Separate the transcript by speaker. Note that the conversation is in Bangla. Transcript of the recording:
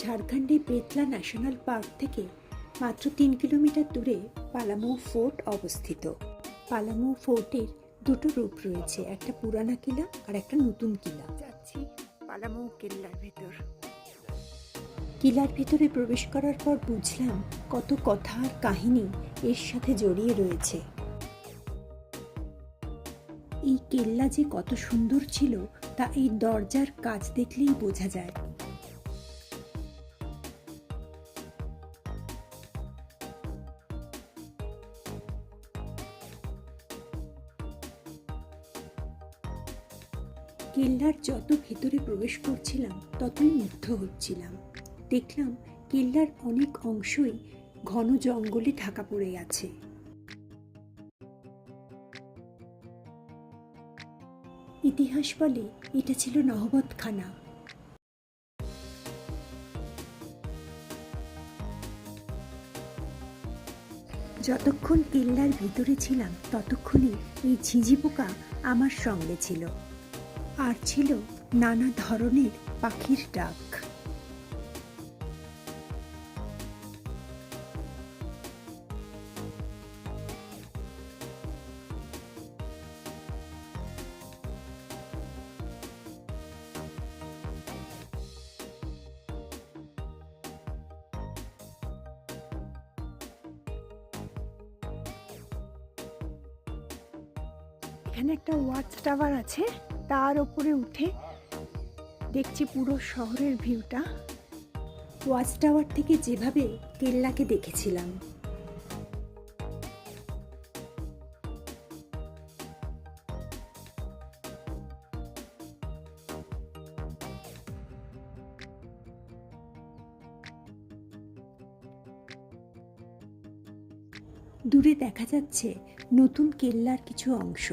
Speaker 1: ঝাড়খণ্ডের বেতলা ন্যাশনাল পার্ক থেকে মাত্র ৩ কিলোমিটার দূরে পালামৌ ফোর্ট অবস্থিত। পালামৌ ফোর্টের দুটো রূপ রয়েছে, একটা পুরানা কিলা আর একটা নতুন কিলা। যাচ্ছি পালামৌ কিল্লার ভেতর। কিলার ভেতরে প্রবেশ করার পর বুঝলাম কত কথা আর কাহিনী এর সাথে জড়িয়ে রয়েছে। এই কেল্লা যে কত সুন্দর ছিল তা এই দরজার কাজ দেখলেই বোঝা যায়। কেল্লার যত ভেতরে প্রবেশ করছিলাম ততই মুগ্ধ হচ্ছিলাম। দেখলাম কেল্লার অনেক অংশই ঘন জঙ্গলে ঢাকা পড়ে আছে। ইতিহাস বলে এটা ছিল নহবতখানা। যতক্ষণ কেল্লার ভিতরে ছিলাম ততক্ষণই এই ঝিঁঝি পোকা আমার সঙ্গে ছিল, আর ছিল নানা ধরনের পাখির ডাক। এখানে একটা ওয়াচ টাওয়ার আছে, তার উপরে উঠে দেখছি পুরো শহরের ভিউটা। ওয়াচ টাওয়ার থেকে যেভাবে কেল্লাকে দেখেছিলাম, দূরে দেখা যাচ্ছে নতুন কেল্লার কিছু অংশ।